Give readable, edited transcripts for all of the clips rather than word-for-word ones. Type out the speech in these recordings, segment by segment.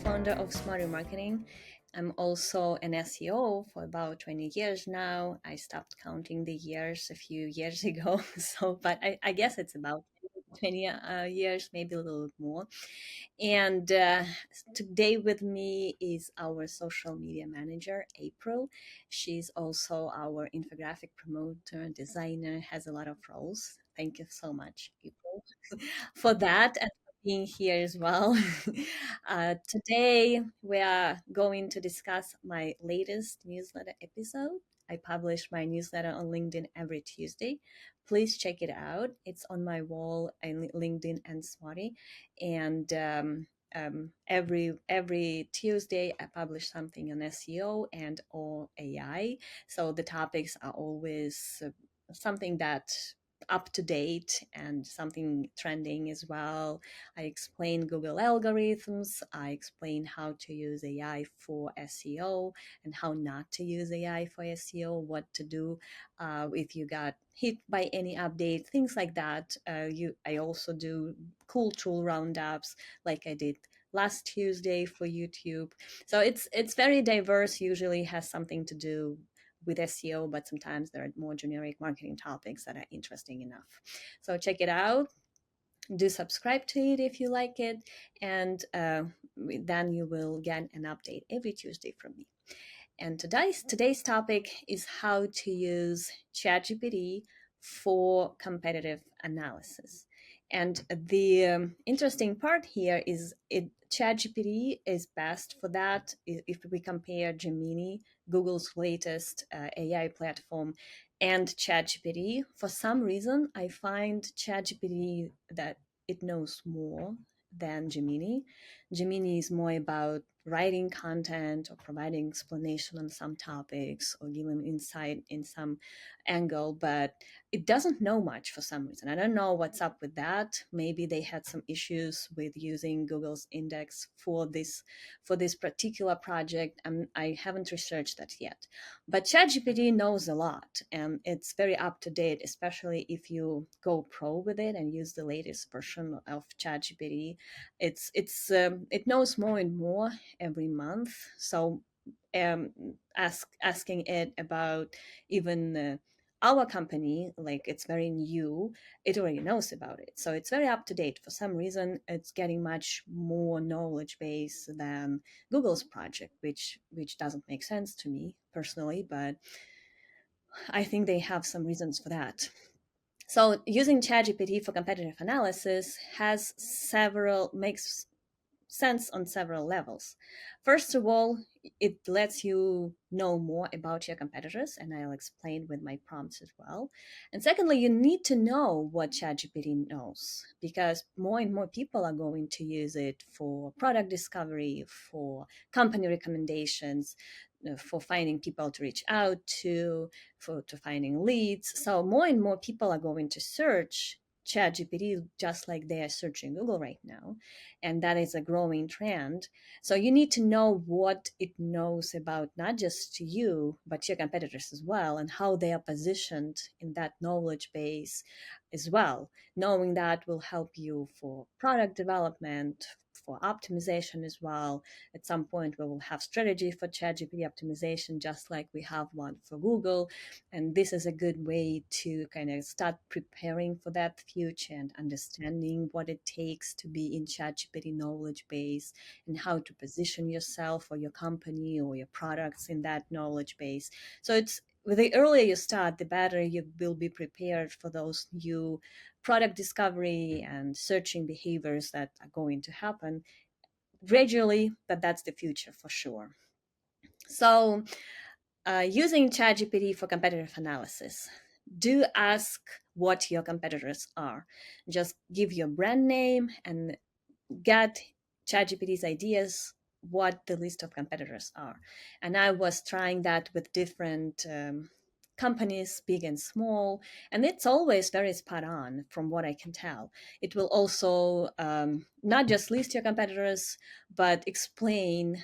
co-founder of Smarty Marketing. I'm also an SEO for about 20 years now. I stopped counting the years a few years ago, but I guess it's about 20 years, maybe a little more. And today with me is our social media manager, April. She's also our infographic promoter, designer, has a lot of roles. Thank you so much, April, for that and for being here as well. Today, we are going to discuss my latest newsletter episode. I publish my newsletter on LinkedIn every Tuesday. Please check it out. It's on my wall on LinkedIn and Smarty. And every Tuesday, I publish something on SEO and or AI. So the topics are always something that up to date and something trending as well. I explain Google algorithms. I explain how to use AI for SEO and how not to use AI for SEO, what to do if you got hit by any update, things like that. I also do cool tool roundups like I did last Tuesday for YouTube. So it's very diverse, usually has something to do with SEO, but sometimes there are more generic marketing topics that are interesting enough. So check it out. Do subscribe to it if you like it, and then you will get an update every Tuesday from me. And today's topic is how to use ChatGPT for competitive analysis. And the interesting part here is ChatGPT is best for that. If we compare Gemini, Google's latest AI platform, and ChatGPT, for some reason, I find ChatGPT that it knows more than Gemini. Gemini is more about writing content or providing explanation on some topics or giving insight in some angle, but it doesn't know much for some reason. I don't know what's up with that. Maybe they had some issues with using Google's index for this particular project. I haven't researched that yet. But ChatGPT knows a lot, and it's very up to date, especially if you go pro with it and use the latest version of ChatGPT. It knows more and more every month. So asking it about even our company, like it's very new, it already knows about it. So it's very up to date. For some reason, it's getting much more knowledge base than Google's project, which doesn't make sense to me personally, but I think they have some reasons for that. So using ChatGPT for competitive analysis makes sense on several levels. First of all, it lets you know more about your competitors, and I'll explain with my prompts as well. And secondly, you need to know what ChatGPT knows, because more and more people are going to use it for product discovery, for company recommendations, for finding people to reach out to finding leads. So more and more people are going to search ChatGPT just like they are searching Google right now. And that is a growing trend. So you need to know what it knows about not just you, but your competitors as well, and how they are positioned in that knowledge base as well. Knowing that will help you for product development, for optimization as well. At some point, we will have strategy for ChatGPT optimization, just like we have one for Google. And this is a good way to kind of start preparing for that future and understanding what it takes to be in ChatGPT knowledge base and how to position yourself or your company or your products in that knowledge base. So the earlier you start, the better you will be prepared for those new product discovery and searching behaviors that are going to happen gradually, but that's the future for sure. So using ChatGPT for competitive analysis, do ask what your competitors are. Just give your brand name and get ChatGPT's ideas what the list of competitors are. And I was trying that with different companies, big and small, and it's always very spot on from what I can tell. It will also not just list your competitors, but explain.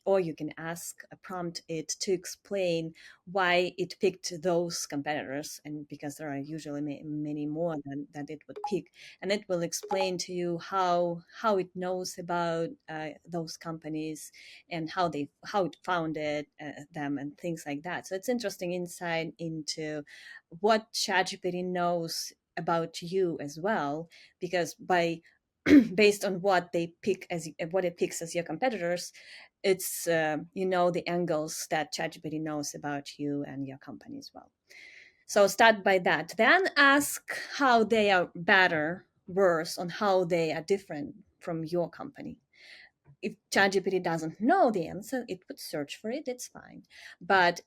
Or you can ask, prompt it to explain why it picked those competitors, and because there are usually many more than it would pick, and it will explain to you how it knows about those companies, and how it founded them, and things like that. So it's interesting insight into what ChatGPT knows about you as well, because by based on what it picks as your competitors, it's the angles that ChatGPT knows about you and your company as well. So start by that. Then ask how they are better, worse, on how they are different from your company. If ChatGPT doesn't know the answer, it would search for it. It's fine, but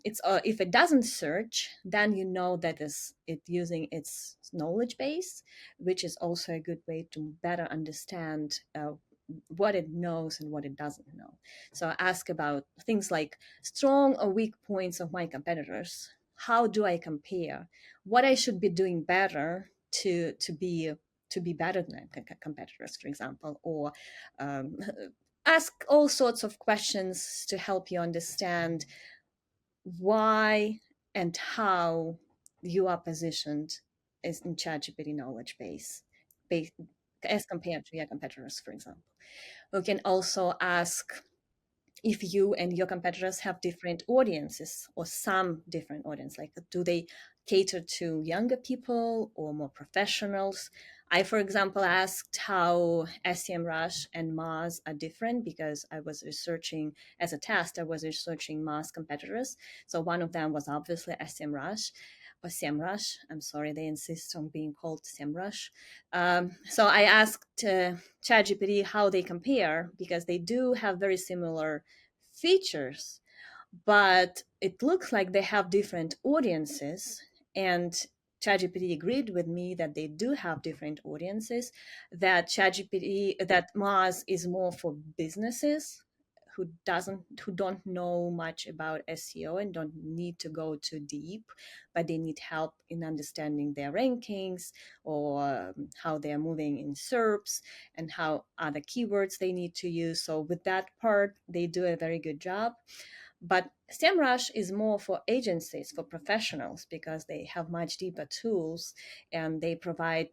it's if it doesn't search, then you know that is it using its knowledge base, which is also a good way to better understand what it knows and what it doesn't know. So ask about things like strong or weak points of my competitors. How do I compare? What I should be doing better to be better than competitors, for example, or um, ask all sorts of questions to help you understand why and how you are positioned is in ChatGPT knowledge base as compared to your competitors, for example. We can also ask if you and your competitors have different audiences or some different audience, like do they cater to younger people or more professionals. I, for example, asked how SEMrush and Moz are different, because I was researching as a test, I was researching Moz competitors. So one of them was obviously SEMrush, or SEMrush. I'm sorry, they insist on being called SEMrush. So I asked ChatGPT how they compare, because they do have very similar features, but it looks like they have different audiences. And ChatGPT agreed with me that they do have different audiences. That Moz is more for businesses who don't know much about SEO and don't need to go too deep, but they need help in understanding their rankings, or how they are moving in SERPs, and how other keywords they need to use. So with that part, they do a very good job. But SEMrush is more for agencies, for professionals, because they have much deeper tools, and they provide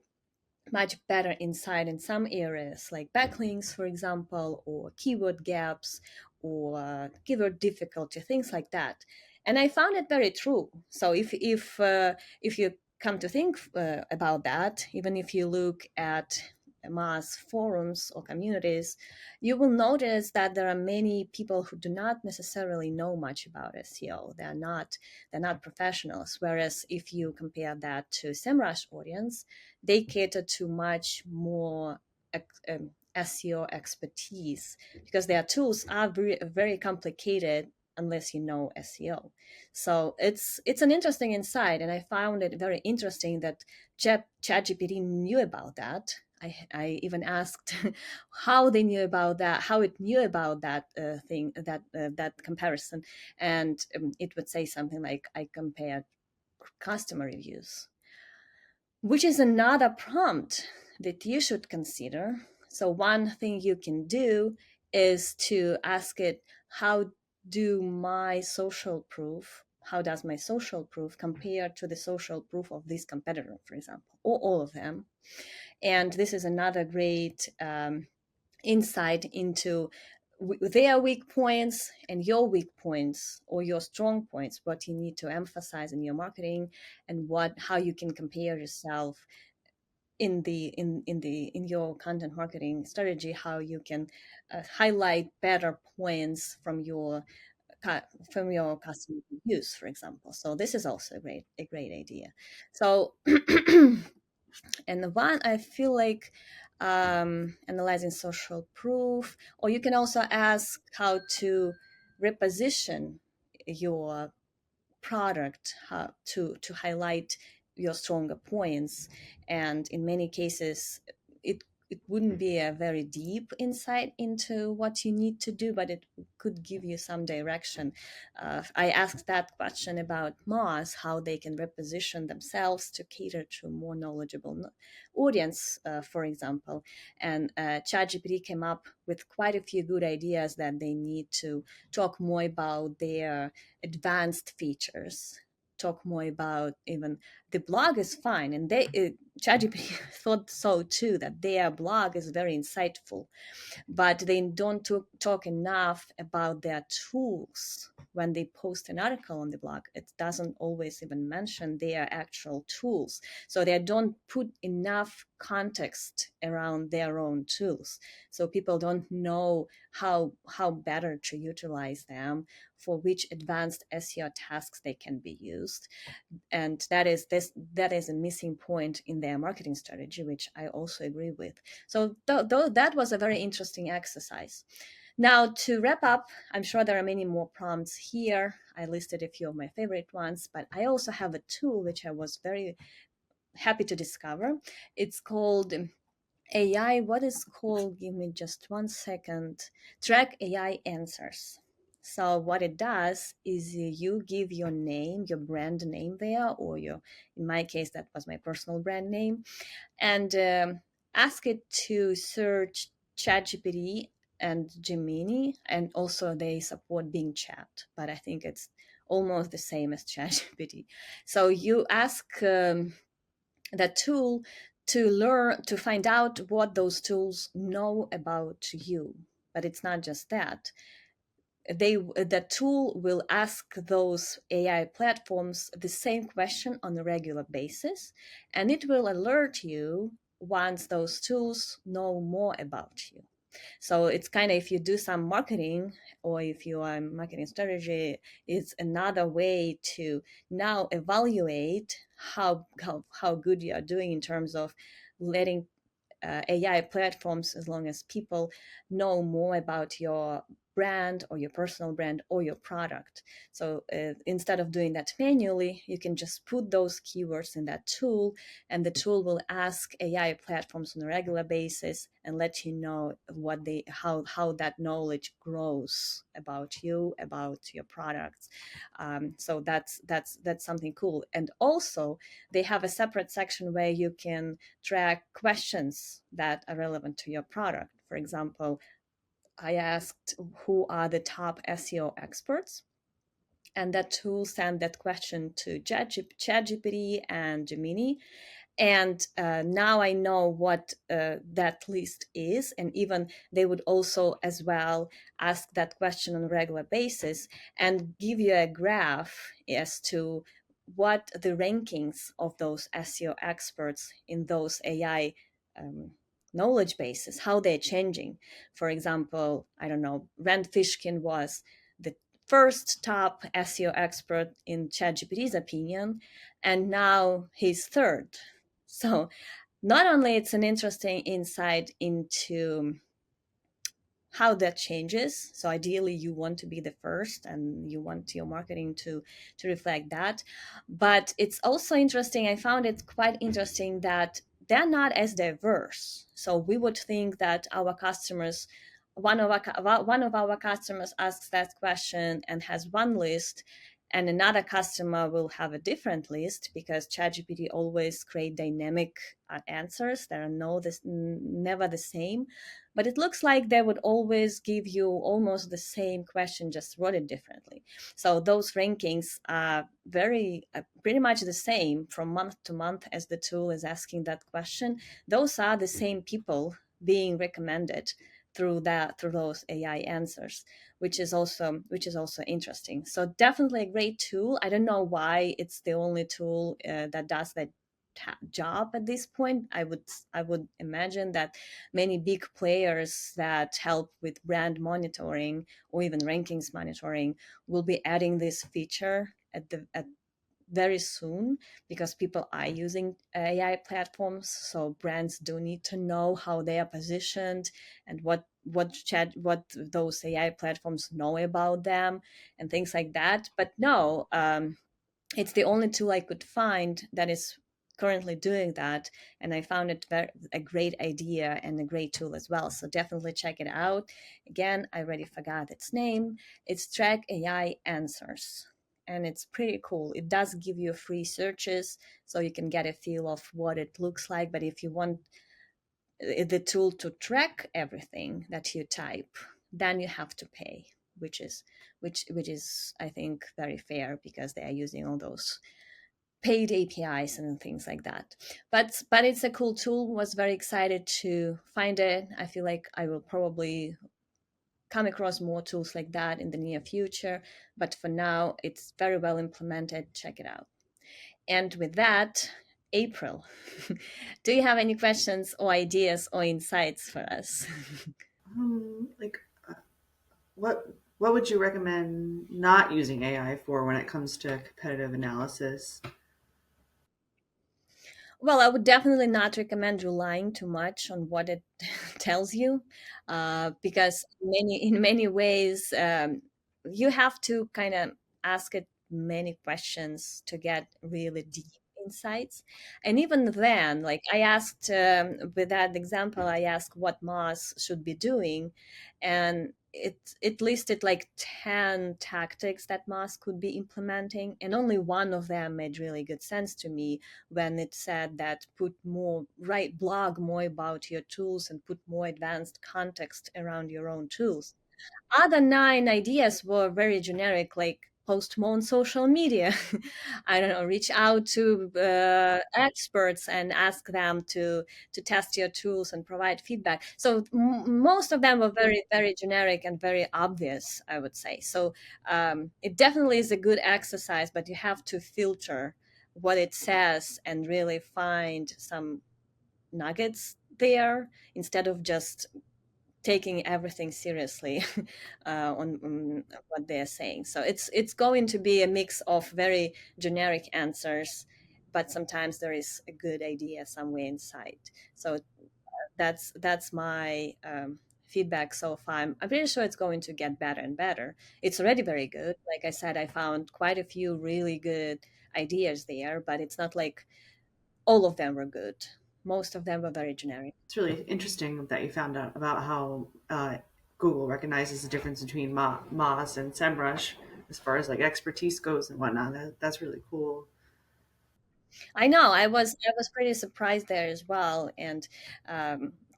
much better insight in some areas, like backlinks, for example, or keyword gaps, or keyword difficulty, things like that. And I found it very true. So if you come to think about that, even if you look at mass forums or communities, you will notice that there are many people who do not necessarily know much about SEO. They're not professionals. Whereas if you compare that to SEMrush audience, they cater to much more SEO expertise, because their tools are very, very complicated unless you know SEO. So it's an interesting insight, and I found it very interesting that ChatGPT knew about that. I even asked how they knew about that, how it knew about that thing, that comparison, and it would say something like, "I compared customer reviews," which is another prompt that you should consider. So one thing you can do is to ask it, how does my social proof compare to the social proof of this competitor, for example, or all of them? And this is another great insight into their weak points and your weak points, or your strong points, what you need to emphasize in your marketing, and how you can compare yourself in your content marketing strategy, how you can highlight better points from your customer reviews, for example. So this is also a great idea. So and the one I feel like analyzing social proof, or you can also ask how to reposition your product, how to highlight your stronger points. And in many cases, it it wouldn't be a very deep insight into what you need to do, but it could give you some direction. I asked that question about Moz, how they can reposition themselves to cater to more knowledgeable audience, for example. And ChatGPT came up with quite a few good ideas that they need to talk more about their advanced features, talk more about even the blog is fine, and ChatGPT thought so too, that their blog is very insightful, but they don't talk enough about their tools. When they post an article on the blog, it doesn't always even mention their actual tools. So they don't put enough context around their own tools. So people don't know how better to utilize them, for which advanced SEO tasks they can be used. And that is a missing point in their marketing strategy, which I also agree with. So that was a very interesting exercise. Now, to wrap up, I'm sure there are many more prompts here. I listed a few of my favorite ones, but I also have a tool which I was very happy to discover. It's called AI, what is called, give me just one second, Track AI Answers. So what it does is you give your name, your brand name there, or your, in my case, that was my personal brand name, and ask it to search ChatGPT and Gemini, and also they support Bing Chat, but I think it's almost the same as ChatGPT. So you ask that tool to learn, to find out what those tools know about you. But it's not just that. The tool will ask those AI platforms the same question on a regular basis, and it will alert you once those tools know more about you. So it's kind of, if you do some marketing, or if you are marketing strategy, it's another way to now evaluate how good you are doing in terms of letting AI platforms, as long as people know more about your brand or your personal brand or your product. So instead of doing that manually, you can just put those keywords in that tool, and the tool will ask AI platforms on a regular basis and let you know how that knowledge grows about you, about your products. So that's something cool. And also, they have a separate section where you can track questions that are relevant to your product. For example, I asked who are the top SEO experts, and that tool sent that question to ChatGPT and Gemini, and now I know what that list is. And even they would also as well ask that question on a regular basis and give you a graph as to what the rankings of those SEO experts in those AI um, knowledge bases, how they're changing. For example, I don't know, Rand Fishkin was the first top SEO expert in ChatGPT's opinion, and now he's third. So not only it's an interesting insight into how that changes. So ideally you want to be the first, and you want your marketing to reflect that. But it's also interesting, I found it quite interesting, that they're not as diverse. So we would think that our customers, one of our customers asks that question and has one list, and another customer will have a different list, because ChatGPT always create dynamic answers. There are never the same, but it looks like they would always give you almost the same question, just worded differently. So those rankings are pretty much the same from month to month as the tool is asking that question. Those are the same people being recommended through those AI answers, which is also interesting. So definitely a great tool. I don't know why it's the only tool that does that job at this point. I would imagine that many big players that help with brand monitoring or even rankings monitoring will be adding this feature at very soon, because people are using AI platforms. So brands do need to know how they are positioned, and what those AI platforms know about them, and things like that. But no, it's the only tool I could find that is currently doing that, and I found it a great idea and a great tool as well. So definitely check it out. Again, I already forgot its name. It's Track AI Answers. And it's pretty cool. It does give you free searches so you can get a feel of what it looks like. But if you want the tool to track everything that you type, then you have to pay, which is I think very fair because they are using all those paid APIs and things like that. But it's a cool tool. Was very excited to find it. I feel like I will probably come across more tools like that in the near future. But for now, it's very well implemented. Check it out. And with that, April, do you have any questions or ideas or insights for us? Like, uh, what would you recommend not using AI for when it comes to competitive analysis? Well, I would definitely not recommend relying too much on what it tells you, because in many ways you have to kind of ask it many questions to get really deep insights. And even then, like I asked with that example, I asked what Moz should be doing, and it listed like 10 tactics that Moz could be implementing, and only one of them made really good sense to me when it said that put more, write blog more about your tools and put more advanced context around your own tools. Other nine ideas were very generic, like post more on social media. I don't know, reach out to experts and ask them to test your tools and provide feedback. So most of them were very, very generic and very obvious, I would say. So it definitely is a good exercise, but you have to filter what it says and really find some nuggets there instead of just taking everything seriously on what they're saying. So it's going to be a mix of very generic answers, but sometimes there is a good idea somewhere inside. So that's my feedback so far. I'm pretty sure it's going to get better and better. It's already very good. Like I said, I found quite a few really good ideas there, but it's not like all of them were good. Most of them were very generic. It's really interesting that you found out about how Google recognizes the difference between Moz and SEMrush as far as like expertise goes and whatnot. That's really cool. I know. I was pretty surprised there as well. And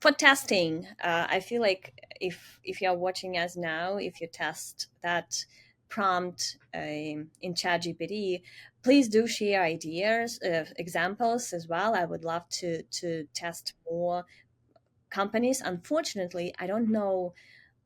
for testing, I feel like if you're watching us now, if you test that prompt in ChatGPT, please do share ideas, examples as well. I would love to test more companies. Unfortunately, I don't know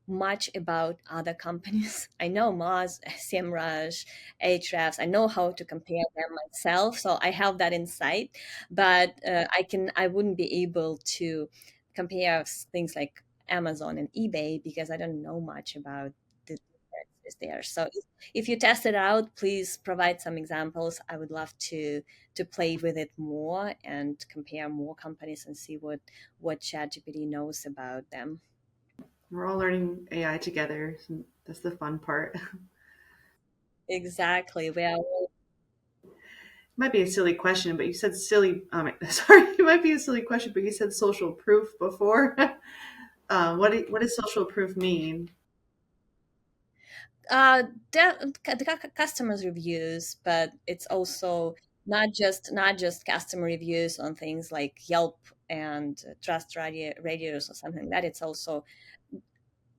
much about other companies. I know Mars, SEMrush, Ahrefs. I know how to compare them myself, so I have that insight. But I wouldn't be able to compare things like Amazon and eBay because I don't know much about the differences there. So if you test it out, please provide some examples. I would love to play with it more and compare more companies and see what ChatGPT knows about them. We're all learning AI together. That's the fun part. Exactly. Well, Might be a silly question, but you said silly. Sorry, it might be a silly question, but you said social proof before. What does social proof mean? uh the customers reviews, but it's also not just customer reviews on things like Yelp and trust radios or something like that. It's also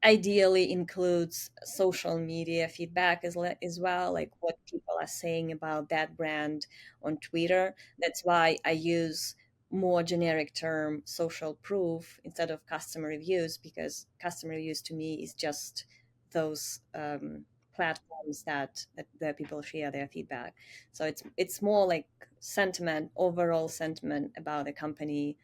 ideally includes social media feedback as well, like what people are saying about that brand on Twitter. That's why I use more generic term social proof instead of customer reviews, because customer reviews to me is just those platforms that people share their feedback. So it's more like sentiment, overall sentiment about a company,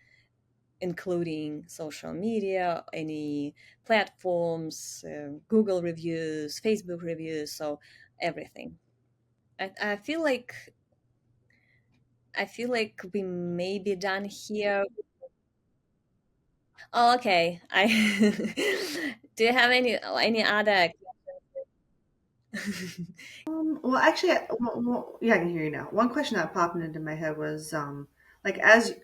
including social media, any platforms, Google reviews, Facebook reviews, so everything. I feel like we may be done here. Oh, okay. I do you have any other? Well, actually, yeah, I can hear you now. One question that popped into my head was Like as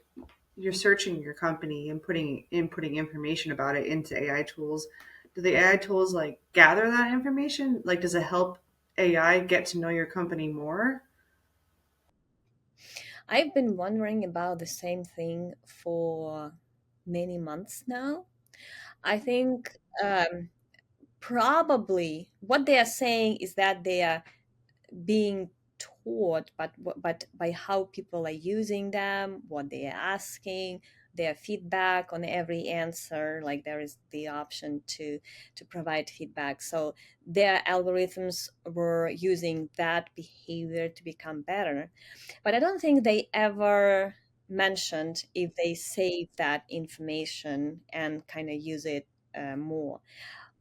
you're searching your company and inputting information about it into AI tools, do the AI tools like gather that information? Like, does it help AI get to know your company more? I've been wondering about the same thing for many months now. I think probably what they are saying is that they are being taught, but by how people are using them, what they are asking, their feedback on every answer. Like there is the option to provide feedback. So their algorithms were using that behavior to become better. But I don't think they ever mentioned if they save that information and kind of use it more.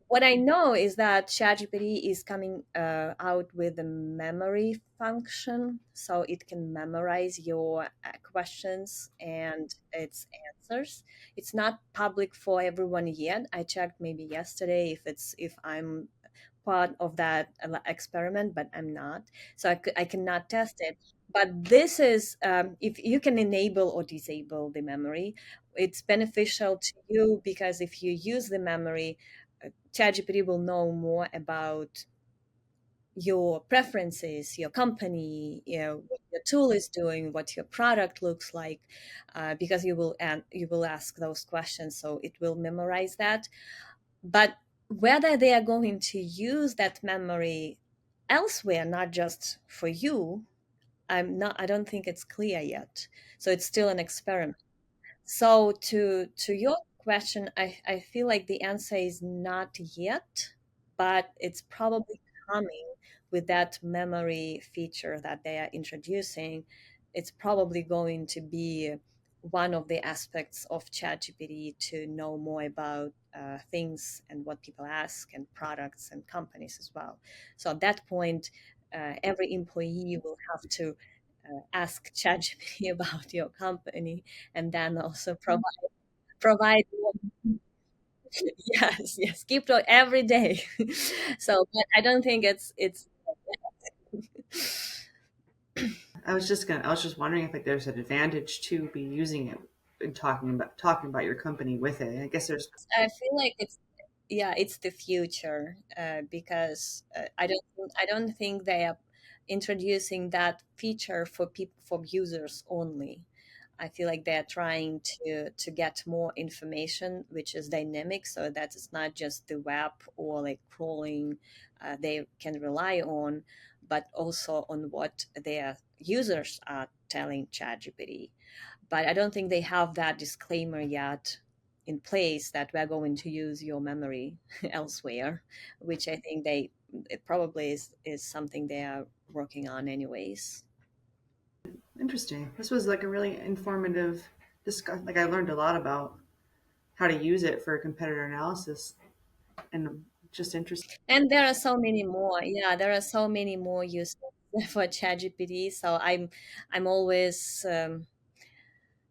What I know is that ChatGPT is coming out with a memory function, so it can memorize your questions and its answers. It's not public for everyone yet. I checked maybe yesterday if I'm part of that experiment, but I'm not, so I cannot test it. But this is if you can enable or disable the memory, it's beneficial to you because if you use the memory, ChatGPT will know more about your preferences, your company, what your tool is doing, what your product looks like, because you will ask those questions, so it will memorize that. But whether they are going to use that memory elsewhere, not just for you, I don't think it's clear yet. So it's still an experiment. So to your question, I feel like the answer is not yet, but it's probably coming with that memory feature that they are introducing. It's probably going to be one of the aspects of ChatGPT to know more about things and what people ask and products and companies as well. So at that point, every employee will have to ask ChatGPT about your company and then also provide yes, yes, keep to every day. So but I don't think it's I was just wondering if like there's an advantage to be using it and talking about your company with it. I guess there's I feel like it's yeah, it's the future because I don't think they are introducing that feature for people for users only. I feel like they're trying to get more information which is dynamic, so that it's not just the web or like crawling they can rely on, but also on what their users are telling ChatGPT. But I don't think they have that disclaimer yet in place that we're going to use your memory elsewhere, which I think it probably is something they are working on anyways. interesting. This was like a really informative discuss. Like I learned a lot about how to use it for competitor analysis, and just interesting. And there are so many more. Yeah, there are so many more uses for ChatGPT. So I'm always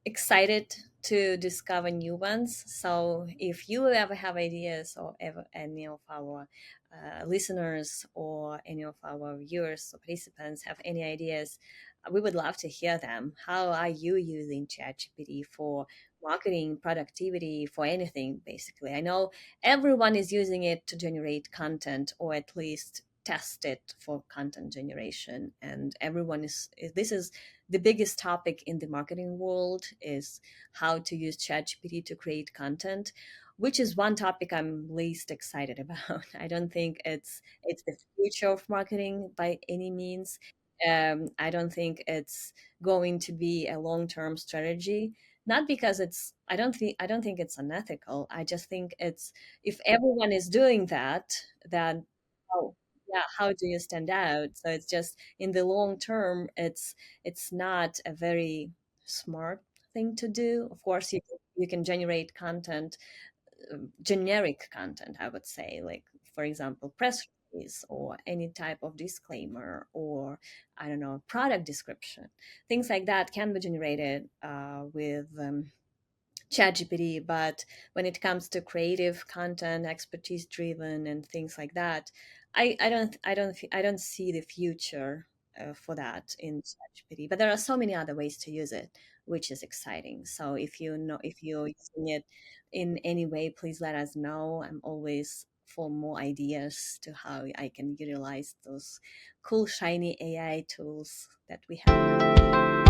excited to discover new ones. So if you ever have ideas, or ever any of our listeners or any of our viewers or participants have any ideas, we would love to hear them. How are you using ChatGPT for marketing, productivity, for anything, basically? I know everyone is using it to generate content or at least test it for content generation, and everyone this is the biggest topic in the marketing world is how to use ChatGPT to create content, which is one topic I'm least excited about. I don't think it's the future of marketing by any means. I don't think it's going to be a long-term strategy. Not because I don't think it's unethical. I just think it's if everyone is doing that, then oh yeah, how do you stand out? So it's just in the long term, it's not a very smart thing to do. Of course, you can generate content, generic content, I would say, like for example, press release or any type of disclaimer or I don't know, product description. Things like that can be generated with ChatGPT, but when it comes to creative content, expertise driven, and things like that, I don't see the future for that in ChatGPT. But there are so many other ways to use it. which is exciting. So if you know, if you're using it in any way, please let us know. I'm always for more ideas to how I can utilize those cool shiny AI tools that we have now.